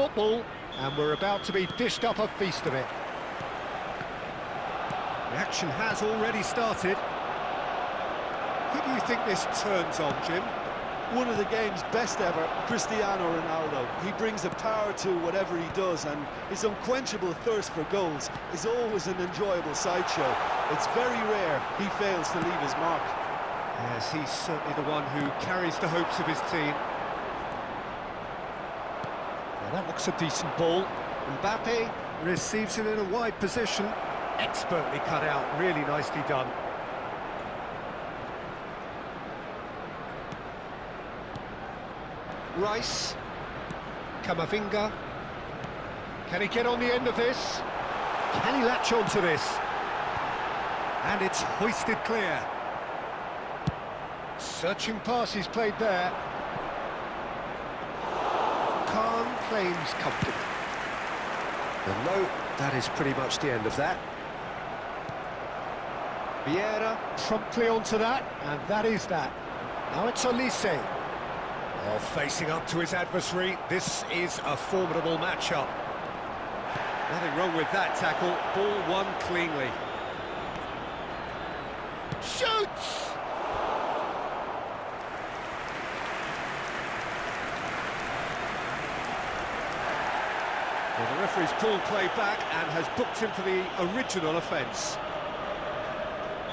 football, and we're about to be dished up a feast of it. The action has already started. Who do you think this turns on, Jim? One of the game's best ever, Cristiano Ronaldo. He brings a power to whatever he does, and his unquenchable thirst for goals is always an enjoyable sideshow. It's very rare he fails to leave his mark. Yes, he's certainly the one who carries the hopes of his team. Well, that looks a decent ball. Mbappe receives it in a wide position. Expertly cut out, really nicely done. Rice. Camavinga. Can he get on the end of this? Can he latch on to this? And it's hoisted clear. Searching pass he's played there. Khan claims comfortable. And no, that is pretty much the end of that. Vieira Promptly onto that, and that is that. Now it's Olise. Oh, facing up to his adversary. This is a formidable matchup. Nothing wrong with that tackle. Ball won cleanly. Shoots! Well, the referee's pulled play back and has booked him for the original offence.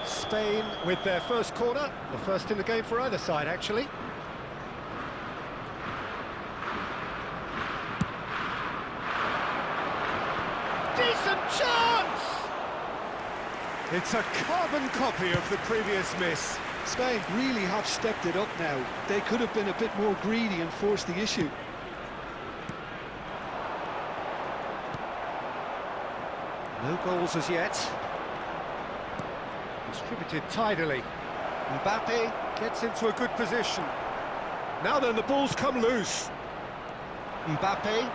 Spain with their first corner, the first in the game for either side, actually. Decent chance! It's a carbon copy of the previous miss. Spain really have stepped it up now. They could have been a bit more greedy and forced the issue. No goals as yet. Distributed tidily. Mbappe gets into a good position. Now then, the ball's come loose. Mbappe.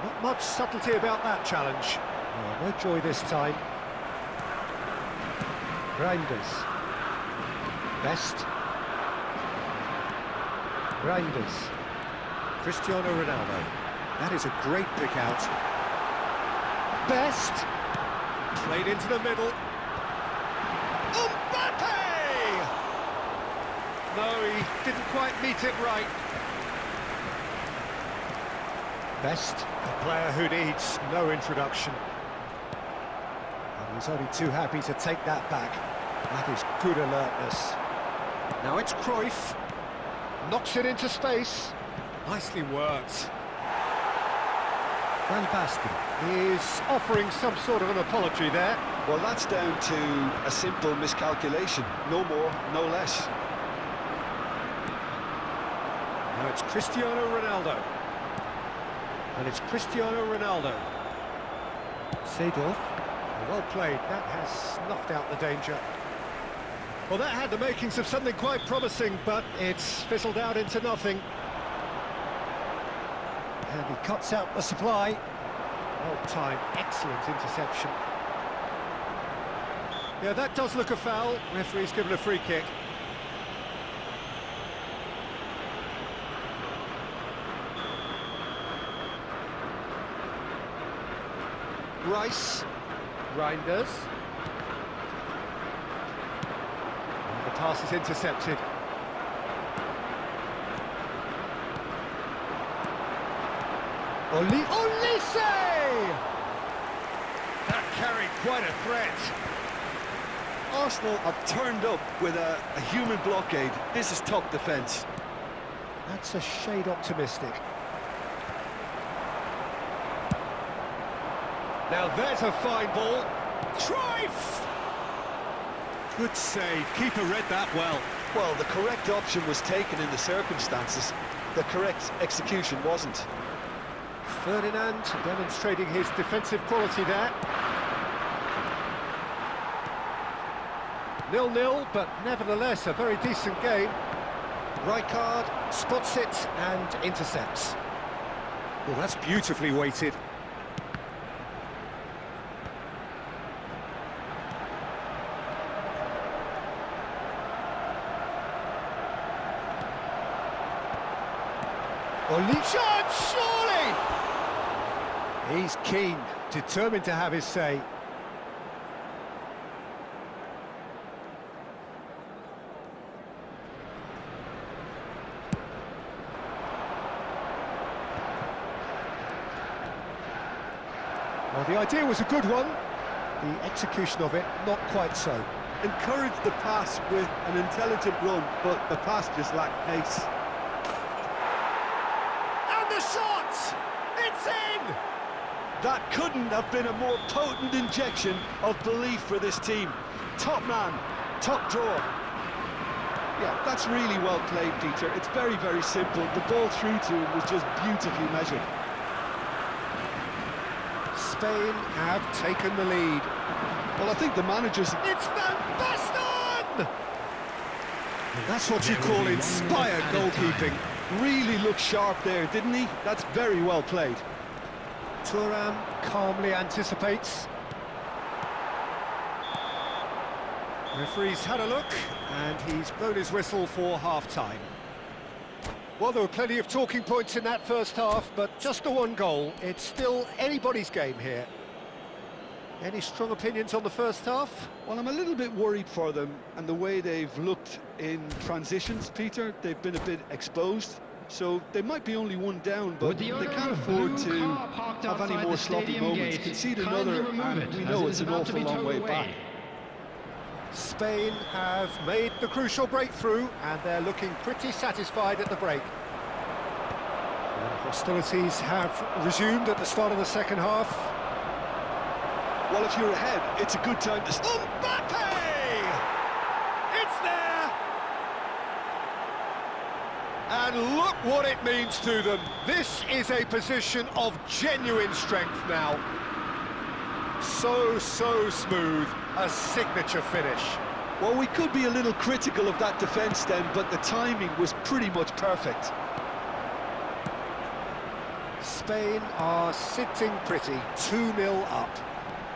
Not much subtlety about that challenge. Oh, no joy this time. Reinders. Best. Reinders. Cristiano Ronaldo. That is a great pick out. Best. Played into the middle. Mbappe! No, he didn't quite meet it right. Best. A player who needs no introduction. And he's only too happy to take that back. That is good alertness. Now it's Cruyff. Knocks it into space. Nicely worked. Van Basten is offering some sort of an apology there. Well, that's down to a simple miscalculation. No more, no less. Now it's Cristiano Ronaldo. And it's Cristiano Ronaldo. Seedorf. Well played. That has snuffed out the danger. Well, that had the makings of something quite promising, but it's fizzled out into nothing. And he cuts out the supply. Well timed, excellent interception. Yeah, that does look a foul. Referee's given a free kick. Rice. Reinders. And the pass is intercepted. Olise! That carried quite a threat. Arsenal have turned up with a human blockade. This is top defence. That's a shade optimistic. Now there's a fine ball. Cruyff! Good save. Keeper read that well. Well, the correct option was taken in the circumstances. The correct execution wasn't. Ferdinand demonstrating his defensive quality there. 0-0, but nevertheless a very decent game. Rijkaard spots it and intercepts. Well, that's beautifully weighted. Olise, surely! He's keen, determined to have his say. Well, the idea was a good one. The execution of it, not quite so. Encouraged the pass with an intelligent run, but the pass just lacked pace. And the shot! It's in! That couldn't have been a more potent injection of belief for this team. Top man, top drawer. Yeah, that's really well played, Peter. It's very, very simple. The ball through to him was just beautifully measured. Spain have taken the lead. Well, I think the manager's... It's Van Basten! That's what you call inspired goalkeeping. Really looked sharp there, didn't he? That's very well played. Thuram calmly anticipates. Referee's had a look, and he's blown his whistle for half-time. Well, there were plenty of talking points in that first half, but just the one goal. It's still anybody's game here. Any strong opinions on the first half? Well, I'm a little bit worried for them and the way they've looked in transitions, Peter. They've been a bit exposed, so they might be only one down, but they can't afford to have any more sloppy moments. Concede another, and we know it's an awful long way back. Spain have made the crucial breakthrough, and they're looking pretty satisfied at the break. And hostilities have resumed at the start of the second half. Well, if you're ahead, it's a good time to... Mbappe! It's there! And look what it means to them. This is a position of genuine strength now. So smooth, a signature finish. Well, we could be a little critical of that defence then, but the timing was pretty much perfect. Spain are sitting pretty, 2-0 up.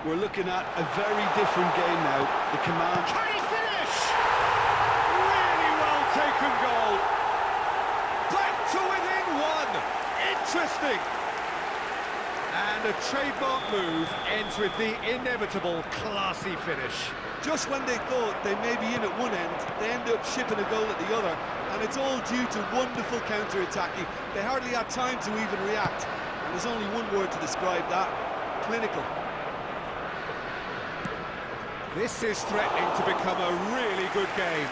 We're looking at a very different game now. The command... Can he finish? Really well taken goal. Back to within one. Interesting. And a trademark move ends with the inevitable classy finish. Just when they thought they may be in at one end, they end up shipping a goal at the other, and it's all due to wonderful counter-attacking. They hardly had time to even react, and there's only one word to describe that: clinical. This is threatening to become a really good game.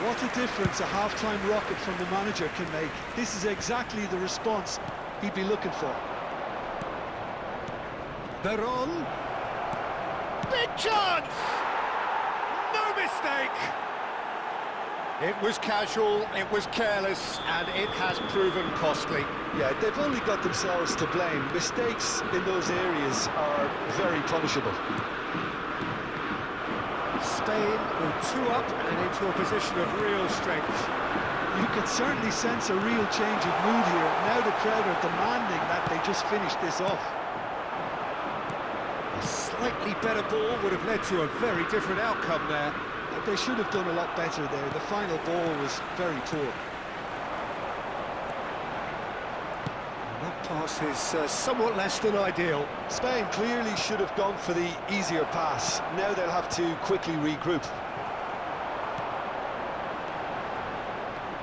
What a difference a half-time rocket from the manager can make. This is exactly the response he'd be looking for. Veron. Big chance! No mistake! It was casual, it was careless, and it has proven costly. Yeah, they've only got themselves to blame. Mistakes in those areas are very punishable. Spain were 2 up and into a position of real strength. You could certainly sense a real change of mood here. Now the crowd are demanding that they just finish this off. A slightly better ball would have led to a very different outcome there. They should have done a lot better there. The final ball was very poor. And that pass is somewhat less than ideal. Spain clearly should have gone for the easier pass. Now they'll have to quickly regroup.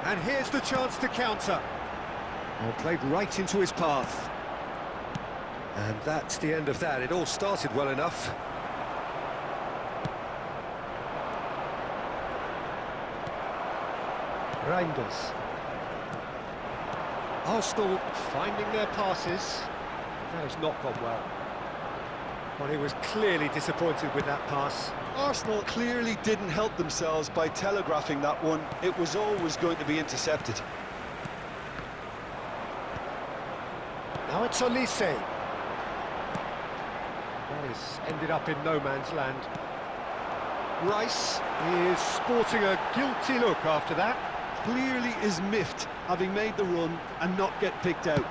And here's the chance to counter. Well, played right into his path. And that's the end of that. It all started well enough. Reinders. Arsenal finding their passes. That has not gone well. Well, he was clearly disappointed with that pass. Arsenal clearly didn't help themselves by telegraphing that one. It was always going to be intercepted. Now it's Olise. That has ended up in no man's land. Rice is sporting a guilty look after that. Clearly is miffed, having made the run and not get picked out.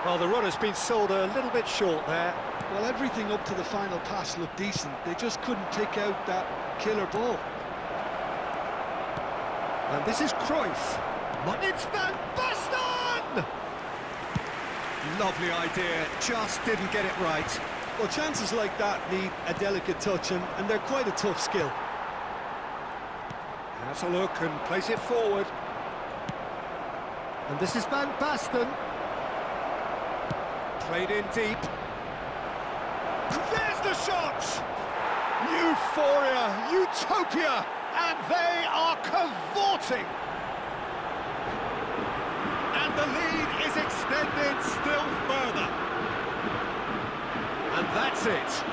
Well, the run has been sold a little bit short there. Well, everything up to the final pass looked decent. They just couldn't pick out that killer ball. And this is Cruyff. It's Van Basten! Lovely idea, just didn't get it right. Well, chances like that need a delicate touch, and they're quite a tough skill. Has a look and plays it forward. And this is Van Basten. Played in deep. There's the shot! Euphoria, utopia, and they are cavorting. And the lead is extended still further. And that's it.